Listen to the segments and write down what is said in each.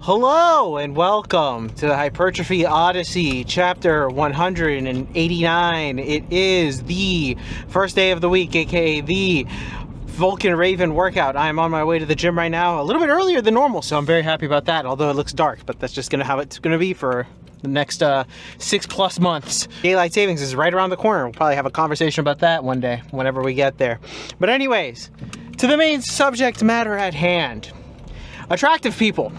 Hello and welcome to the Hypertrophy Odyssey, chapter 189. It is the first day of the week, aka the Vulcan Raven workout. I'm on my way to the gym right now, a little bit earlier than normal, so I'm very happy about that, although it looks dark, but that's just how it's going to be for the next 6+ months. Daylight savings is right around the corner. We'll probably have a conversation about that one day, whenever we get there. But anyways, to the main subject matter at hand. Attractive people.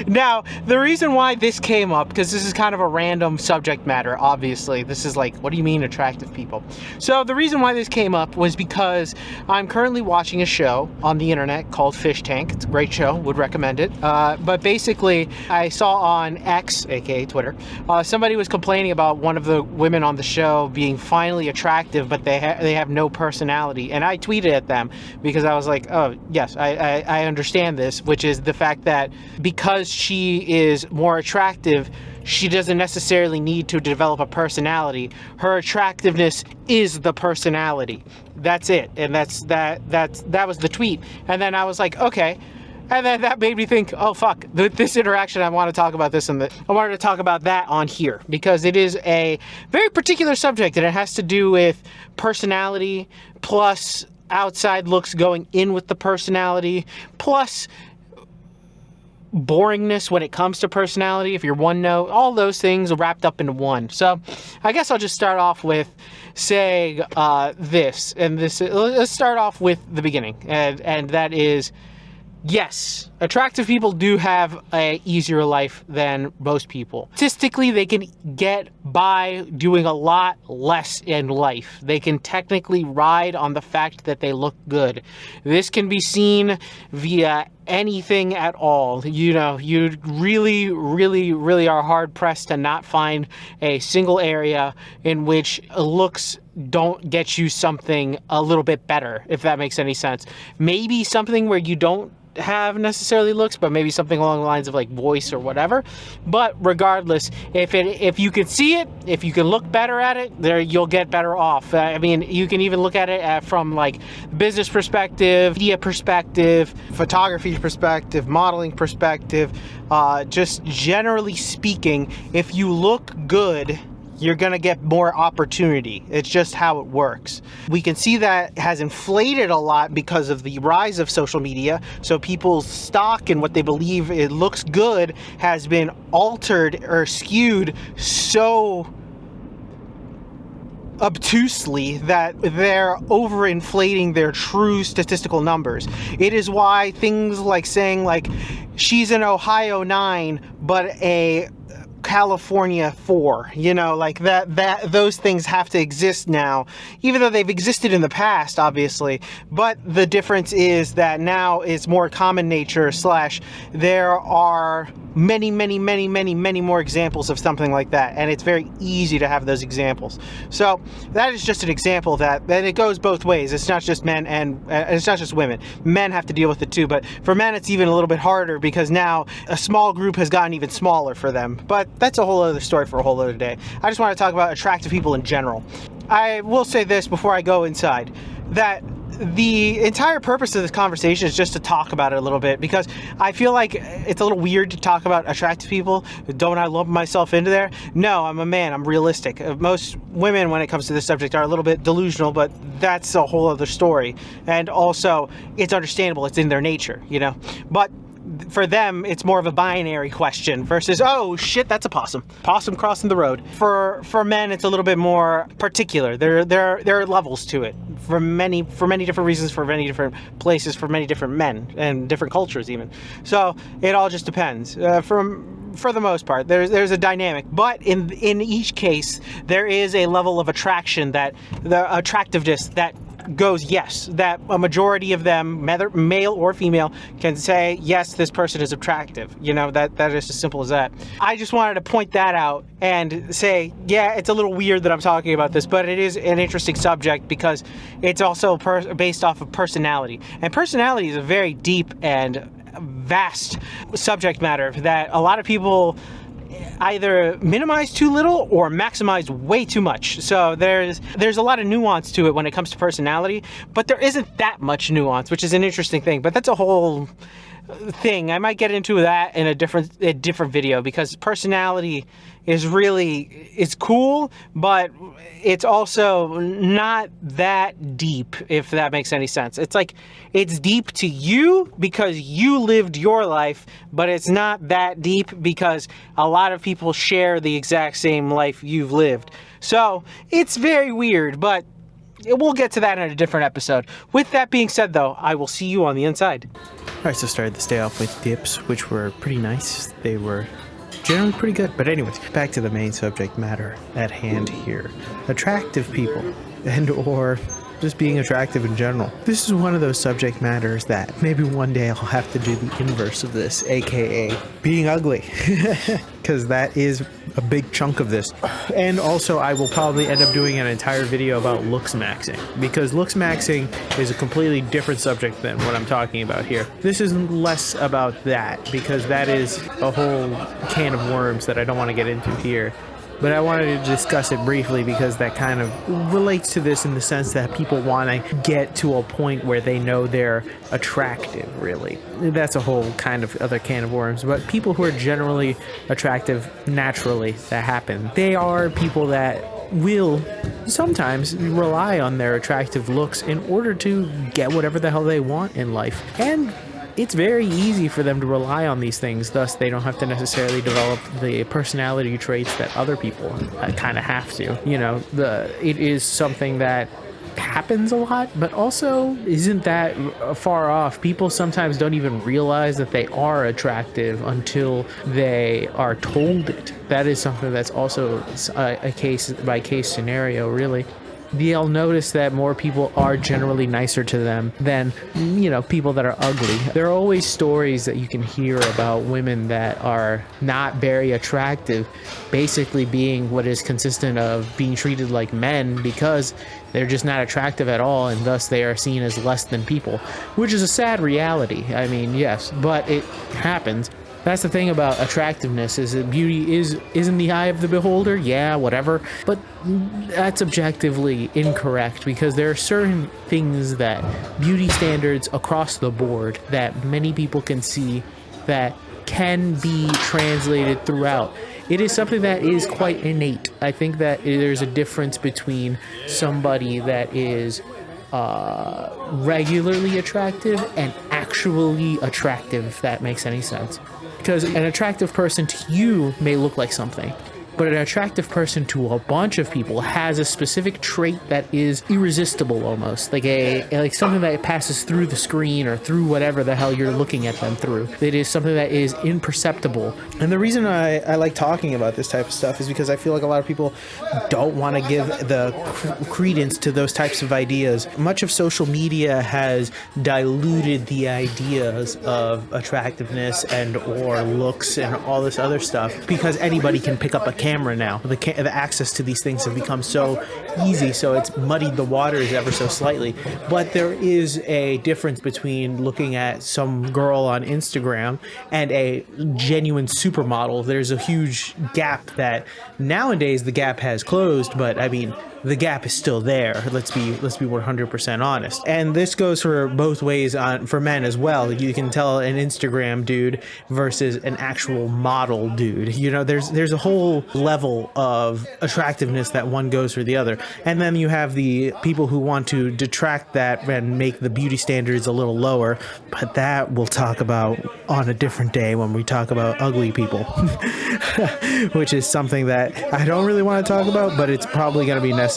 Now, the reason why this came up, because this is kind of a random subject matter, obviously. This is like, what do you mean attractive people? So the reason why this came up was because I'm currently watching a show on the internet called Fish Tank. It's a great show, would recommend it. But basically, I saw on X, aka Twitter, somebody was complaining about one of the women on the show being finally attractive, but they have no personality. And I tweeted at them because I was like, oh, yes, I understand this, which is the fact that because she is more attractive, she doesn't necessarily need to develop a personality. Her attractiveness is the personality. That's it. And that was the tweet. And then I was like, okay. And then that made me think, oh fuck, this interaction, I want to talk about this, and I wanted to talk about that on here because it is a very particular subject and it has to do with personality plus outside looks going in with the personality plus boringness when it comes to personality, if you're one note, all those things wrapped up into one. So I guess I'll just start off with saying this. Let's start off with the beginning, and that is, yes, attractive people do have a easier life than most people. Statistically, they can get by doing a lot less in life. They can technically ride on the fact that they look good. This can be seen via anything at all. You know, you really are hard pressed to not find a single area in which looks don't get you something a little bit better, if that makes any sense. Maybe something where you don't have necessarily looks, but maybe something along the lines of like voice or whatever. But regardless, if you can see it, if you can look better at it, there you'll get better off. I mean, you can even look at it from like business perspective, media perspective, photography perspective, modeling perspective, just generally speaking, if you look good, you're gonna get more opportunity. It's just how it works. We can see that has inflated a lot because of the rise of social media. So people's stock and what they believe it looks good has been altered or skewed so obtusely that they're overinflating their true statistical numbers. It is why things like saying like she's an Ohio 9 but a California 4, you know, like that those things have to exist now, even though they've existed in the past, obviously. But the difference is that now it's more common nature / there are many more examples of something like that, and it's very easy to have those examples. So that is just an example that it goes both ways. It's not just men and it's not just women. Men have to deal with it too, but for men it's even a little bit harder because now a small group has gotten even smaller for them. But that's a whole other story for a whole other day. I just want to talk about attractive people in general. I will say this before I go inside, that the entire purpose of this conversation is just to talk about it a little bit, because I feel like it's a little weird to talk about attractive people. Don't I lump myself into there? No, I'm a man. I'm realistic. Most women, when it comes to this subject, are a little bit delusional, but that's a whole other story. And also, it's understandable. It's in their nature, you know? But for them, it's more of a binary question versus, oh shit, that's a possum crossing the road. For men, it's a little bit more particular. There are levels to it for many different reasons, for many different places, for many different men and different cultures even. So it all just depends. For the most part, there's a dynamic, but in each case, there is a level of attraction, that the attractiveness that goes yes, that a majority of them, male or female, can say yes, this person is attractive. You know, that is as simple as that. I just wanted to point that out and say, yeah, it's a little weird that I'm talking about this, but it is an interesting subject because it's also based off of personality, and personality is a very deep and vast subject matter that a lot of people either minimize too little or maximize way too much. So there's a lot of nuance to it when it comes to personality, but there isn't that much nuance, which is an interesting thing. But that's a whole thing. I might get into that in a different video, because personality is really, it's cool, but it's also not that deep, if that makes any sense. It's like, it's deep to you because you lived your life, but it's not that deep because a lot of people share the exact same life you've lived. So it's very weird, but we'll get to that in a different episode. With that being said, though, I will see you on the inside. Alright, so started this day off with dips, which were pretty nice. They were generally pretty good. But anyways, back to the main subject matter at hand here. Attractive people, and or just being attractive in general. This is one of those subject matters that maybe one day I'll have to do the inverse of this, aka being ugly. Because that is a big chunk of this. And also I will probably end up doing an entire video about looks maxing, because looks maxing is a completely different subject than what I'm talking about here. This is less about that, because that is a whole can of worms that I don't want to get into here. But I wanted to discuss it briefly because that kind of relates to this in the sense that people want to get to a point where they know they're attractive, really. That's a whole kind of other can of worms. But people who are generally attractive naturally, that happen. They are people that will sometimes rely on their attractive looks in order to get whatever the hell they want in life. And it's very easy for them to rely on these things, thus they don't have to necessarily develop the personality traits that other people kind of have to. You know, it is something that happens a lot, but also isn't that far off. People sometimes don't even realize that they are attractive until they are told it. That is something that's also a case by case scenario, really. You'll notice that more people are generally nicer to them than, you know, people that are ugly. There are always stories that you can hear about women that are not very attractive, basically being what is consistent of being treated like men because they're just not attractive at all, and thus they are seen as less than people, which is a sad reality. I mean, yes, but it happens. That's the thing about attractiveness, is that beauty is in the eye of the beholder. Yeah, whatever. But that's objectively incorrect, because there are certain things that beauty standards across the board that many people can see that can be translated throughout. It is something that is quite innate. I think that there's a difference between somebody that is regularly attractive and actually attractive, if that makes any sense. Because an attractive person to you may look like something, but an attractive person to a bunch of people has a specific trait that is irresistible, almost like something that passes through the screen or through whatever the hell you're looking at them through. It is something that is imperceptible. And the reason I like talking about this type of stuff is because I feel like a lot of people don't want to give the credence to those types of ideas. Much of social media has diluted the ideas of attractiveness and or looks and all this other stuff, because anybody can pick up a camera now. The access to these things have become so easy, so it's muddied the waters ever so slightly. But there is a difference between looking at some girl on Instagram and a genuine supermodel. There's a huge gap that nowadays the gap has closed, but I mean, the gap is still there. Let's be 100% honest. And this goes for both ways for men as well. You can tell an Instagram dude versus an actual model dude. You know, there's a whole level of attractiveness that one goes for the other. And then you have the people who want to detract that and make the beauty standards a little lower. But that we'll talk about on a different day when we talk about ugly people, which is something that I don't really want to talk about, but it's probably going to be necessary.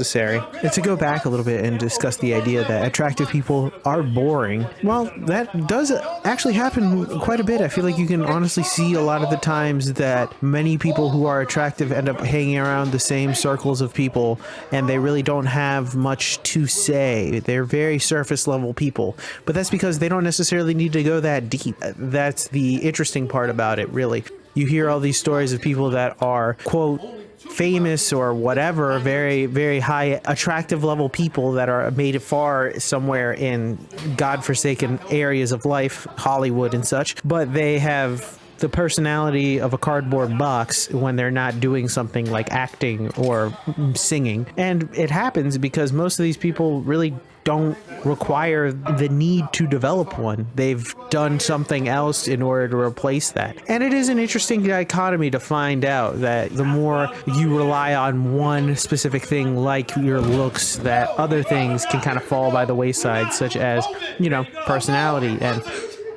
And to go back a little bit and discuss the idea that attractive people are boring, well, that does actually happen quite a bit. I feel like you can honestly see a lot of the times that many people who are attractive end up hanging around the same circles of people, and they really don't have much to say. They're very surface level people, but that's because they don't necessarily need to go that deep. That's the interesting part about it, really. You hear all these stories of people that are, quote, famous or whatever, very, very high attractive level people that are made it far somewhere in godforsaken areas of life, Hollywood and such, but they have the personality of a cardboard box when they're not doing something like acting or singing. And it happens because most of these people really don't require the need to develop one. They've done something else in order to replace that. And it is an interesting dichotomy to find out that the more you rely on one specific thing like your looks, that other things can kind of fall by the wayside, such as, you know, personality and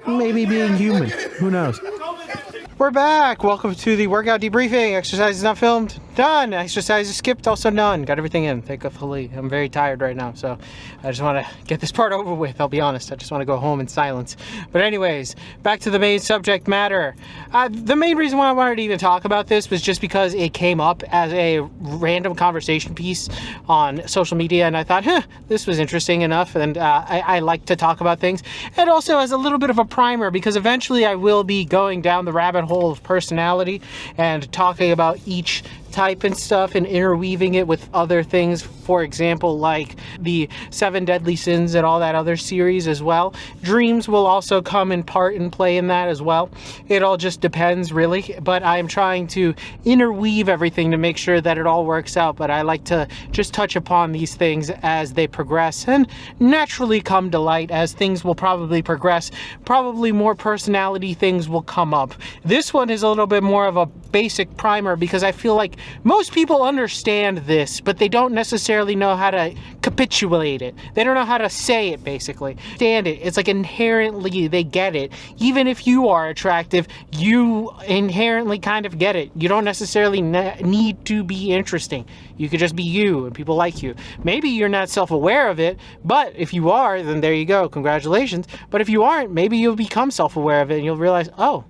maybe being human. Who knows? We're back. Welcome to the workout debriefing. Exercise is not filmed. Done. Exercise is skipped. Also done. Got everything in. Thankfully, I'm very tired right now, so I just want to get this part over with. I'll be honest. I just want to go home in silence. But anyways, back to the main subject matter. The main reason why I wanted to even talk about this was just because it came up as a random conversation piece on social media, and I thought, this was interesting enough, and I like to talk about things. And also as a little bit of a primer, because eventually I will be going down the rabbit hole of personality and talking about each type and stuff and interweaving it with other things, for example, like the 7 Deadly Sins and all that other series as well. Dreams will also come in part and play in that as well. It all just depends, really, but I'm trying to interweave everything to make sure that it all works out. But I like to just touch upon these things as they progress and naturally come to light. As things will probably progress, probably more personality things will come up. This one is a little bit more of a basic primer because I feel like most people understand this, but they don't necessarily know how to capitulate it. They don't know how to say it, basically. Stand it. It's like inherently they get it. Even if you are attractive, you inherently kind of get it. You don't necessarily need to be interesting. You could just be you and people like you. Maybe you're not self-aware of it, but if you are, then there you go. Congratulations. But if you aren't, maybe you'll become self-aware of it and you'll realize, oh,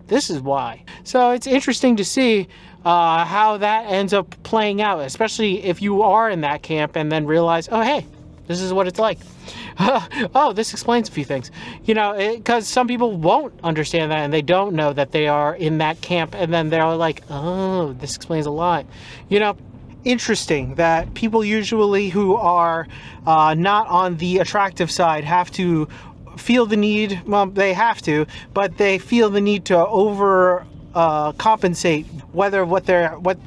this is why. So it's interesting to see how that ends up playing out, especially if you are in that camp and then realize, oh, hey, this is what it's like. Oh, this explains a few things. You know, because some people won't understand that and they don't know that they are in that camp, and then they're like, oh, this explains a lot. You know, interesting that people usually who are not on the attractive side have to feel the need, well, they have to, but they feel the need to compensate, whether what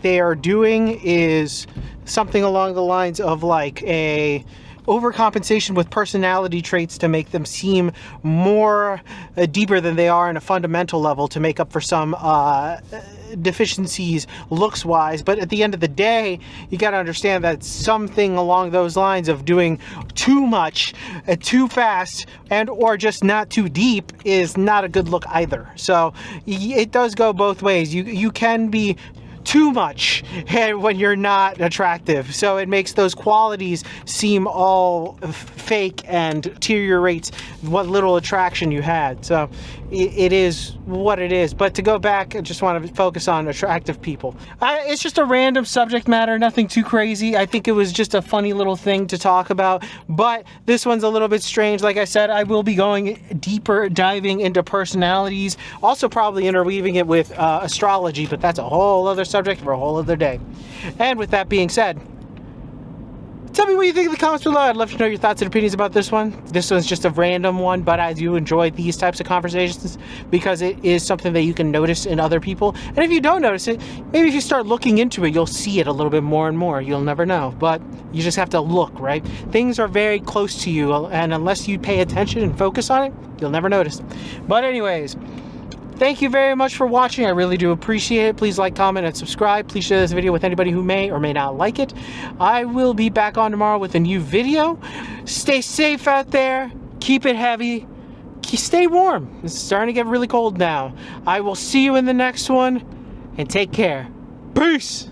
they are doing is something along the lines of like a overcompensation with personality traits to make them seem more deeper than they are in a fundamental level, to make up for some deficiencies looks wise. But at the end of the day, you got to understand that something along those lines of doing too much too fast and or just not too deep is not a good look either. So it does go both ways. You can be too much when you're not attractive, so it makes those qualities seem all fake and deteriorates what little attraction you had. So it is what it is. But to go back, I just want to focus on attractive people. It's just a random subject matter, nothing too crazy. I think it was just a funny little thing to talk about, but this one's a little bit strange. Like I said, I will be going deeper, diving into personalities, also probably interweaving it with astrology, but that's a whole other subject for a whole other day. And with that being said, tell me what you think in the comments below. I'd love to know your thoughts and opinions about this one. This one's just a random one, but I do enjoy these types of conversations because it is something that you can notice in other people. And if you don't notice it, maybe if you start looking into it, you'll see it a little bit more and more. You'll never know, but you just have to look, right? Things are very close to you, and unless you pay attention and focus on it, you'll never notice. But anyways, thank you very much for watching. I really do appreciate it. Please like, comment, and subscribe. Please share this video with anybody who may or may not like it. I will be back on tomorrow with a new video. Stay safe out there. Keep it heavy. Stay warm. It's starting to get really cold now. I will see you in the next one, and take care. Peace.